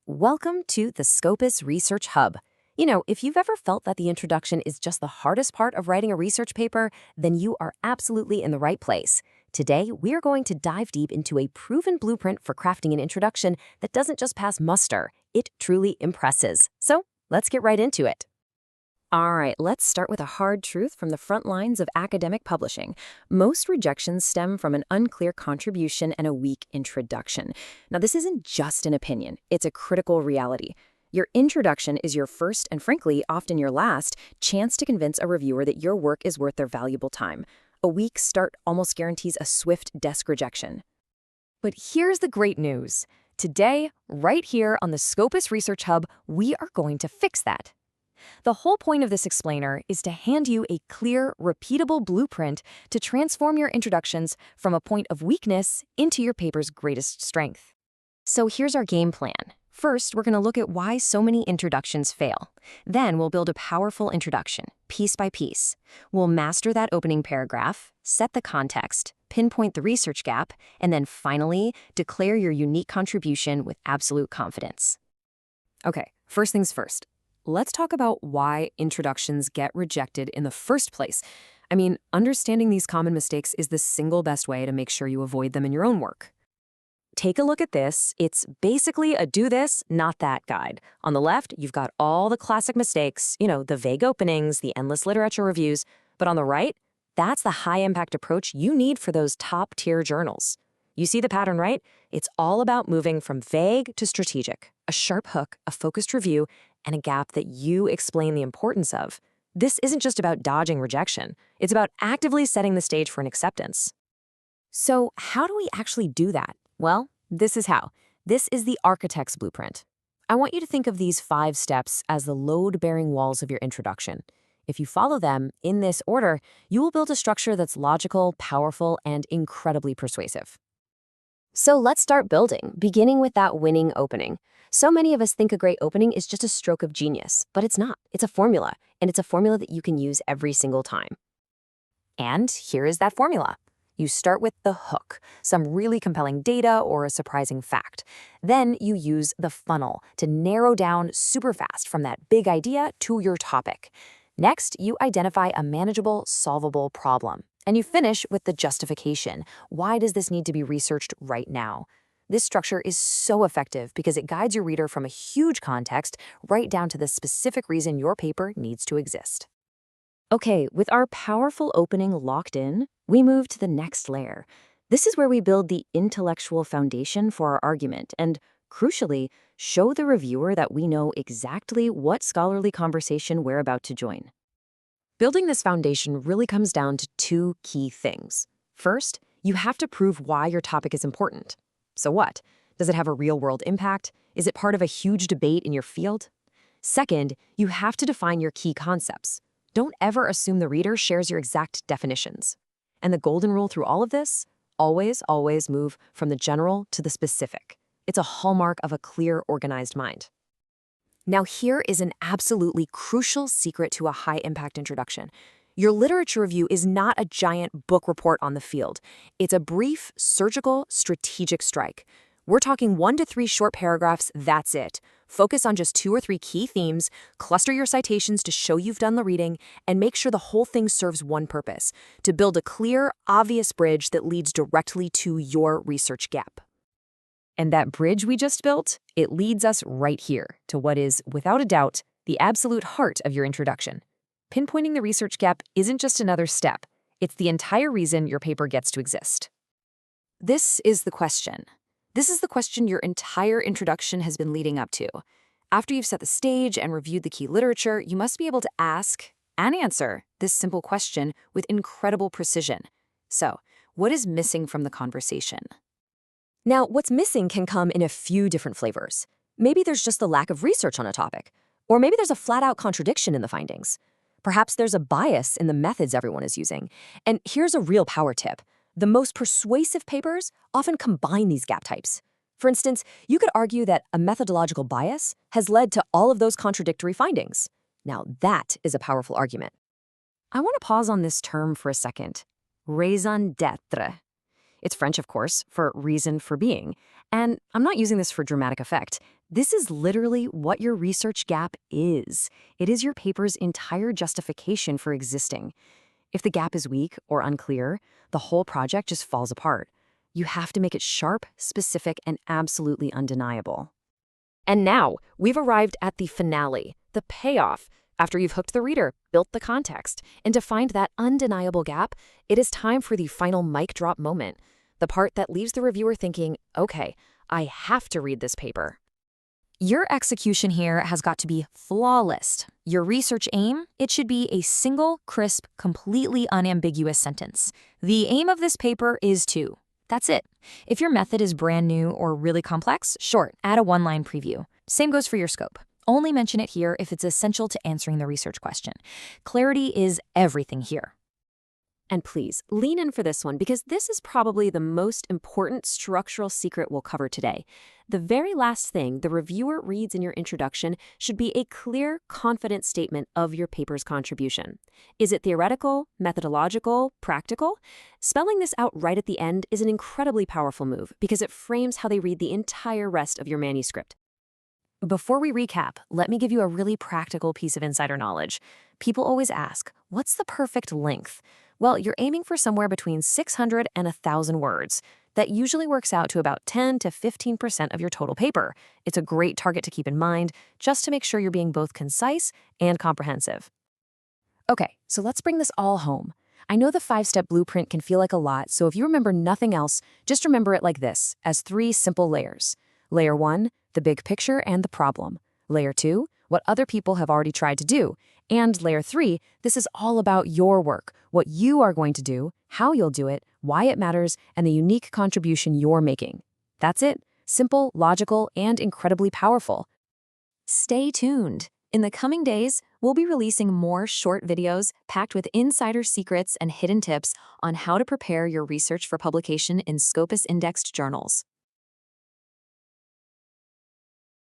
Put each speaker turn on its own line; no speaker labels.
Welcome to the Scopus Research Hub. If you've ever felt that the introduction is just the hardest part of writing a research paper, then you are absolutely in the right place. Today, we are going to dive deep into a proven blueprint for crafting an introduction that doesn't just pass muster, it truly impresses. So, let's get right into it. All right, let's start with a hard truth from the front lines of academic publishing. Most rejections stem from an unclear contribution and a weak introduction. Now, this isn't just an opinion, it's a critical reality. Your introduction is your first and, frankly, often your last chance to convince a reviewer that your work is worth their valuable time. A weak start almost guarantees a swift desk rejection. But here's the great news. Today, right here on the Scopus Research Hub, we are going to fix that. The whole point of this explainer is to hand you a clear, repeatable blueprint to transform your introductions from a point of weakness into your paper's greatest strength. So here's our game plan. First, we're going to look at why so many introductions fail. Then we'll build a powerful introduction, piece by piece. We'll master that opening paragraph, set the context, pinpoint the research gap, and then finally, declare your unique contribution with absolute confidence. Okay, first things first. Let's talk about why introductions get rejected in the first place. Understanding these common mistakes is the single best way to make sure you avoid them in your own work. Take a look at this. It's basically a do this, not that guide. On the left, you've got all the classic mistakes, the vague openings, the endless literature reviews. But on the right, that's the high-impact approach you need for those top-tier journals. You see the pattern, right? It's all about moving from vague to strategic, a sharp hook, a focused review, and a gap that you explain the importance of. This isn't just about dodging rejection. It's about actively setting the stage for an acceptance. So how do we actually do that? Well, this is how. This is the architect's blueprint. I want you to think of these 5 steps as the load-bearing walls of your introduction. If you follow them in this order, you will build a structure that's logical, powerful, and incredibly persuasive. So let's start building, beginning with that winning opening. So many of us think a great opening is just a stroke of genius, but it's not. It's a formula, and it's a formula that you can use every single time. And here is that formula. You start with the hook, some really compelling data or a surprising fact. Then you use the funnel to narrow down super fast from that big idea to your topic. Next, you identify a manageable, solvable problem. And you finish with the justification. Why does this need to be researched right now? This structure is so effective because it guides your reader from a huge context right down to the specific reason your paper needs to exist. Okay, with our powerful opening locked in, we move to the next layer. This is where we build the intellectual foundation for our argument and, crucially, show the reviewer that we know exactly what scholarly conversation we're about to join. Building this foundation really comes down to 2 key things. First, you have to prove why your topic is important. So what? Does it have a real-world impact? Is it part of a huge debate in your field? Second, you have to define your key concepts. Don't ever assume the reader shares your exact definitions. And the golden rule through all of this? Always, always move from the general to the specific. It's a hallmark of a clear, organized mind. Now here is an absolutely crucial secret to a high-impact introduction. Your literature review is not a giant book report on the field. It's a brief, surgical, strategic strike. We're talking 1 to 3 short paragraphs, that's it. Focus on just 2 or 3 key themes, cluster your citations to show you've done the reading, and make sure the whole thing serves one purpose, to build a clear, obvious bridge that leads directly to your research gap. And that bridge we just built, it leads us right here to what is, without a doubt, the absolute heart of your introduction. Pinpointing the research gap isn't just another step. It's the entire reason your paper gets to exist. This is the question. This is the question your entire introduction has been leading up to. After you've set the stage and reviewed the key literature, you must be able to ask and answer this simple question with incredible precision. So, what is missing from the conversation? Now, what's missing can come in a few different flavors. Maybe there's just the lack of research on a topic. Or maybe there's a flat-out contradiction in the findings. Perhaps there's a bias in the methods everyone is using. And here's a real power tip. The most persuasive papers often combine these gap types. For instance, you could argue that a methodological bias has led to all of those contradictory findings. Now, that is a powerful argument. I want to pause on this term for a second. Raison d'être. It's French, of course, for reason for being. And I'm not using this for dramatic effect. This is literally what your research gap is. It is your paper's entire justification for existing. If the gap is weak or unclear, the whole project just falls apart. You have to make it sharp, specific, and absolutely undeniable. And now, we've arrived at the finale, the payoff. After you've hooked the reader, built the context, and defined that undeniable gap, it is time for the final mic drop moment, the part that leaves the reviewer thinking, okay, I have to read this paper. Your execution here has got to be flawless. Your research aim, it should be a single, crisp, completely unambiguous sentence. The aim of this paper is to. That's it. If your method is brand new or really complex, short, add a one-line preview. Same goes for your scope. Only mention it here if it's essential to answering the research question. Clarity is everything here. And please, lean in for this one because this is probably the most important structural secret we'll cover today. The very last thing the reviewer reads in your introduction should be a clear, confident statement of your paper's contribution. Is it theoretical, methodological, practical? Spelling this out right at the end is an incredibly powerful move because it frames how they read the entire rest of your manuscript. Before we recap, let me give you a really practical piece of insider knowledge. People always ask, what's the perfect length? Well, you're aiming for somewhere between 600 and 1,000 words. That usually works out to about 10 to 15% of your total paper. It's a great target to keep in mind, just to make sure you're being both concise and comprehensive. Okay, so let's bring this all home. I know the 5-step blueprint can feel like a lot, so if you remember nothing else, just remember it like this, as 3 simple layers. Layer 1, the big picture and the problem. Layer 2, what other people have already tried to do. And layer 3, this is all about your work, what you are going to do, how you'll do it, why it matters, and the unique contribution you're making. That's it. Simple, logical, and incredibly powerful. Stay tuned. In the coming days, we'll be releasing more short videos packed with insider secrets and hidden tips on how to prepare your research for publication in Scopus indexed journals.